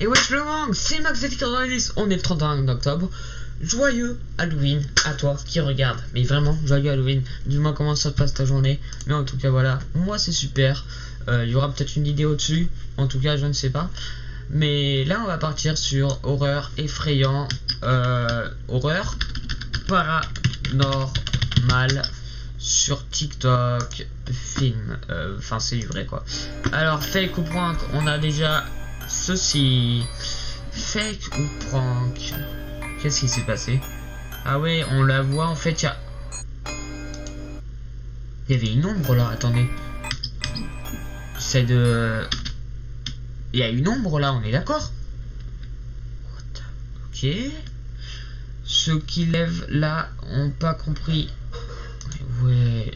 Et wesh le gang, c'est Max90, on est le 31 octobre. Joyeux Halloween à toi qui regarde. Mais vraiment, joyeux Halloween. Dis-moi comment ça passe ta journée. Mais en tout cas, voilà, moi c'est super. Il y aura peut-être une vidéo dessus. En tout cas, je ne sais pas. Mais là, on va partir sur horreur effrayant. Horreur paranormal sur TikTok. Film. Enfin, c'est du vrai quoi. Alors, fake ou prank, on a déjà ceci. Fake ou prank. Qu'est-ce qui s'est passé? Ah ouais, on la voit en fait, il y avait une ombre là, attendez. C'est de... Il y a une ombre là, on est d'accord? Ok. Ceux qui lèvent là ont pas compris. Ouais.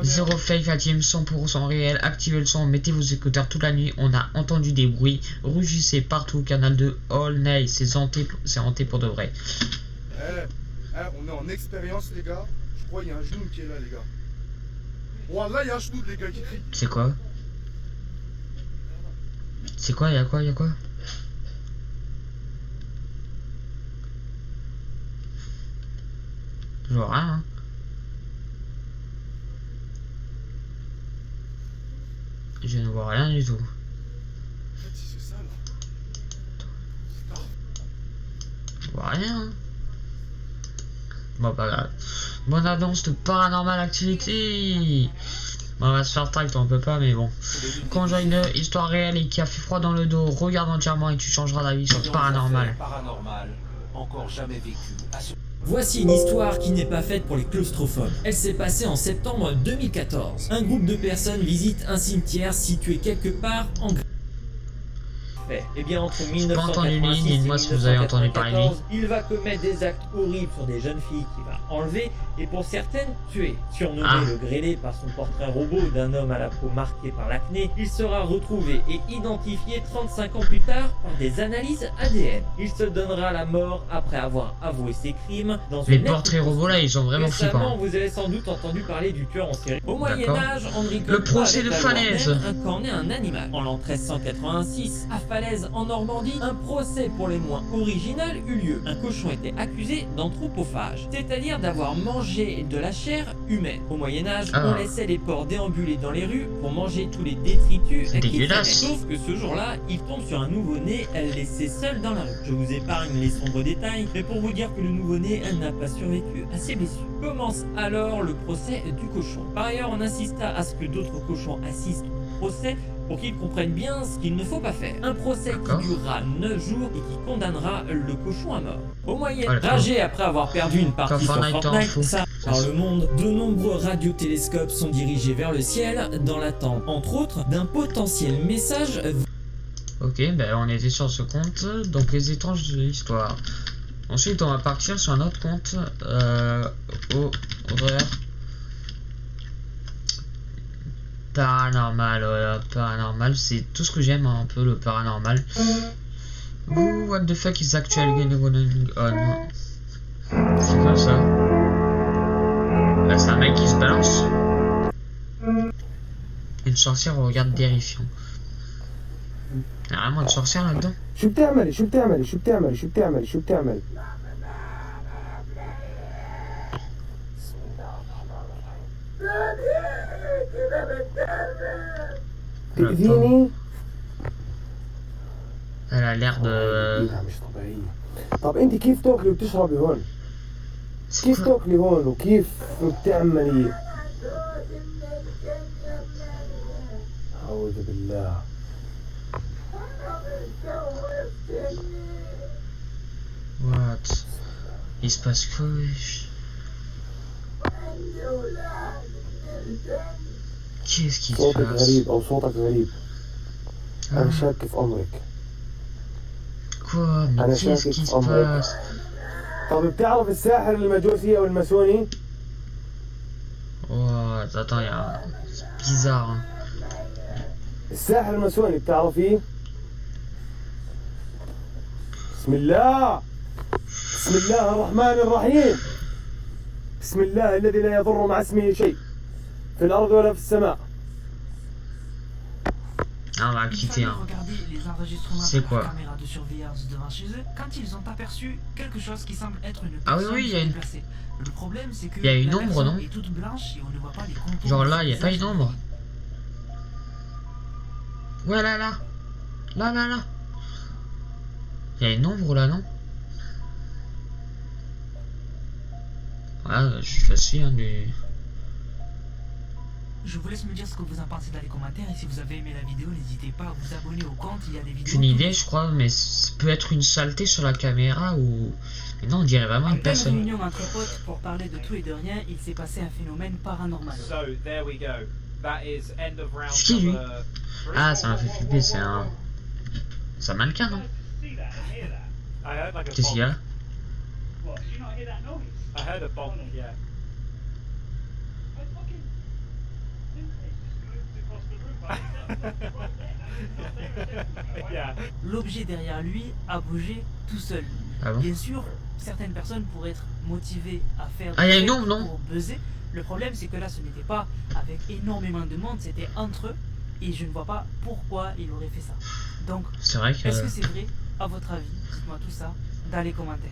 Zéro fake, la team 100% réel. Activez le son, mettez vos écouteurs toute la nuit. On a entendu des bruits. Rugissez partout. Canal 2 All Night. C'est hanté pour de vrai. On est en expérience, les gars. Je crois qu'il y a un genou qui est là, les gars. Wallah, il y a un genou, les gars, qui crie. C'est quoi? C'est quoi? Il y a quoi? Je vois rien. Hein. Je ne vois rien du tout. En fait, c'est ça, là. Je vois rien. Hein. Bon, pas grave. Bonne annonce de Paranormal Activity. Bon, on va se faire tract, on peut pas, mais bon. Quand j'ai une histoire réelle et qui a fait froid dans le dos, regarde entièrement et tu changeras d'avis sur le paranormal. Encore jamais vécu. Voici une histoire qui n'est pas faite pour les claustrophobes. Elle s'est passée en septembre 2014. Un groupe de personnes visite un cimetière situé quelque part en Grèce. Eh bien, entre 1986 et 1994, il va commettre des actes horribles sur des jeunes filles qu'il va enlever et pour certaines tuer. Surnommé le grêlé par son portrait robot d'un homme à la peau marquée par l'acné, il sera retrouvé et identifié 35 ans plus tard par des analyses ADN. Il se donnera la mort après avoir avoué ses crimes dans les une portraits robots là, ils sont vraiment flippants. Vous avez sans doute entendu parler du tueur en série. Au Moyen-Âge, Henri le procès de Falaise incarnait un animal. En l'an 1386, à Falaise en Normandie, un procès pour les moins original eut lieu. Un cochon était accusé d'anthropophage, c'est-à-dire d'avoir mangé de la chair humaine. Au Moyen-Âge, on laissait les porcs déambuler dans les rues pour manger tous les détritus qui traînaient. Sauf que ce jour-là, il tombe sur un nouveau-né laissé seul dans la rue. Je vous épargne les sombres détails, mais pour vous dire que le nouveau-né n'a pas survécu à ses blessures. Commence alors le procès du cochon. Par ailleurs, on insista à ce que d'autres cochons assistent au procès pour qu'ils comprennent bien ce qu'il ne faut pas faire. Un procès qui durera 9 jours et qui condamnera le cochon à mort. Au Moyen-Âge, après avoir perdu une partie sur Fortnite, ça par le monde, de nombreux radiotélescopes sont dirigés vers le ciel dans l'attente, entre autres, d'un potentiel message. Ok, ben on était sur ce compte, donc les étranges de l'histoire. Ensuite, on va partir sur un autre compte, horreur paranormal. Paranormal, c'est tout ce que j'aime, hein, un peu le paranormal. Ooh, what the fuck is actually going on? C'est quoi ça? Là, c'est un mec qui se balance. Une sorcière au regard terrifiant. Il y a vraiment une sorcière là-dedans. شو بتعملي شو بتعملي شو بتعملي شو بتعملي شو بتعملي تأذيني؟ Elle a l'air de... مش طبيعية. طب انت كيف تاكلي وبتشربي هون؟ كيف تاكلي هون وكيف بتعملي؟ أعوذ بالله. What? Il se passe quoi? Qu'est-ce qui se صوتك passe? غريب أو صوتك غريب. أنا شاك في أمرك. Quoi? Mais qu'est-ce qui se passe? طب بتعرف الساحر المجوسي أو الماسوني؟ What? Attends, il y a un... C'est bizarre, hein. الساحر الماسوني بتعرفيه؟ بسم الله بسم الله الرحمن الرحيم بسم الله الذي لا يضر مع اسمه شيء في الأرض ولا في السماء Ah, on va Il quitter. fallait Hein. regarder les enregistrements C'est de la quoi? caméra de surveillance devant chez eux quand ils ont aperçu quelque chose qui semble être une Ah oui, personne oui, il y a se une- déplacer. Le problème, c'est que Il y a une la ombre, personne non? est toute blanche et on ne voit pas les contours. Genre de là, son il n'y a pas visage. une ombre. Ouais, là, là. Là, là, là. Il y a une ombre là, non? Ah, je suis facile, hein, du... Je vous laisse me dire ce que vous en pensez dans les commentaires et si vous avez aimé la vidéo, n'hésitez pas à vous abonner au compte, il y a des vidéos. Aucune idée, je crois, mais ça peut être une saleté sur la caméra ou... Mais non, on dirait vraiment En une pleine personne. réunion entre potes pour parler de tout et de rien, il s'est passé un phénomène paranormal. So there we go. That is end of round C'est qui, lui? number 3. Ah, ça m'a fait flipper, c'est un... C'est un mannequin, non? I heard like a Qu'est-ce qu'il y a? I heard a bomb, yeah. Yeah. L'objet derrière lui a bougé tout seul. Ah bon? Bien sûr, certaines personnes pourraient être motivées à faire Ah, il y a des une fêtes ombre, non? pour buzzer. Le problème, c'est que là, ce n'était pas avec énormément de monde, c'était entre eux. Et je ne vois pas pourquoi il aurait fait ça. Donc, C'est vrai que... est-ce que c'est vrai? À votre avis, dites-moi tout ça dans les commentaires.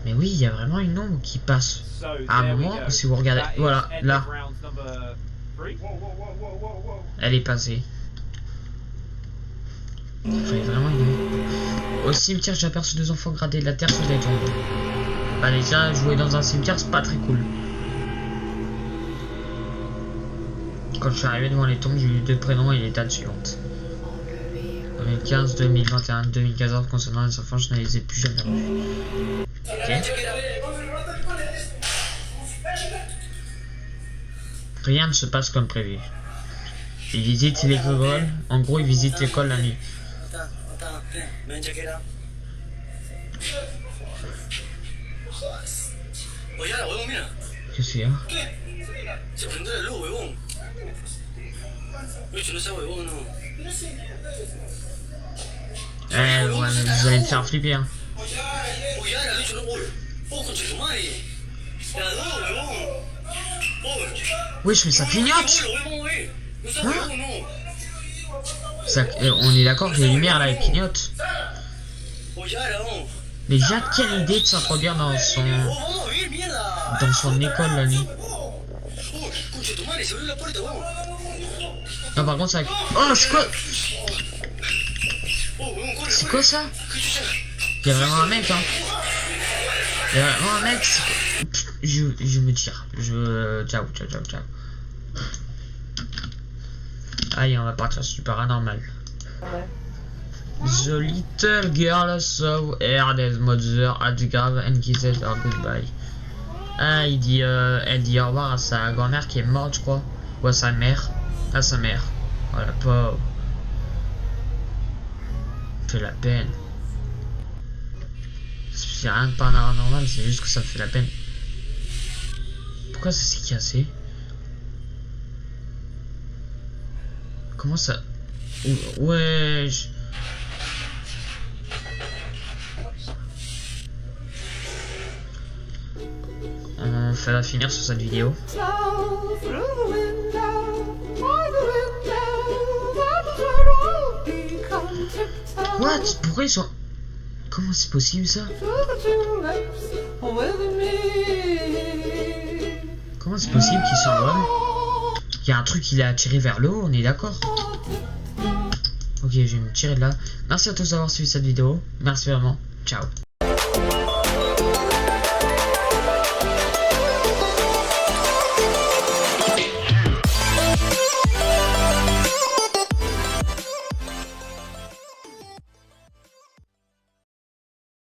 Mais oui, il y a vraiment une ombre qui passe. So À un there we moment, go. si vous regardez... That is Voilà, end là. of round number 3. Elle est passée. Il y a vraiment une ombre. Au cimetière, j'ai aperçu 2 enfants grader de la terre sur des tombes. Bah déjà, jouer dans un cimetière, c'est pas très cool. Quand je suis arrivé devant les tombes, j'ai eu 2 prénoms et les dates suivantes. 2015, 2021, 2014, concernant les enfants, je ne les ai plus jamais revus. Ok. Rien ne se passe comme prévu. Ils visitent l'école, en gros ils visitent l'école la nuit. Qu'est-ce qu'il y a? Eh ouais, vous allez me faire flipper hein. Oui, mais ça clignote. Hein? Ça, on est d'accord que les lumières là elles clignotent. Mais déjà, quelle idée de s'introduire dans son école la nuit. Non, par contre, ça... Oh, c'est quoi? C'est quoi ça? Il y a vraiment un mec, hein. Il y a vraiment un mec. Je me tire. Ciao, ciao, ciao, ciao. Allez, on va partir sur du paranormal. The little girl saw her dead mother at the grave and kissed her goodbye. Ah, elle dit au revoir à sa grand-mère qui est morte, je crois. Ou à sa mère. À sa mère. Oh la pauvre. Fait la peine. C'est rien de paranormal, c'est juste que ça me fait la peine. Pourquoi ça s'est cassé? Comment ça... Ouais... On va finir sur cette vidéo. What? Pourquoi ils sont... Comment c'est possible ça? Comment c'est possible qu'ils s'envolent? Il y a un truc qui l'a attiré vers le haut, on est d'accord? Ok, je vais me tirer de là. Merci à tous d'avoir suivi cette vidéo. Merci vraiment. Ciao.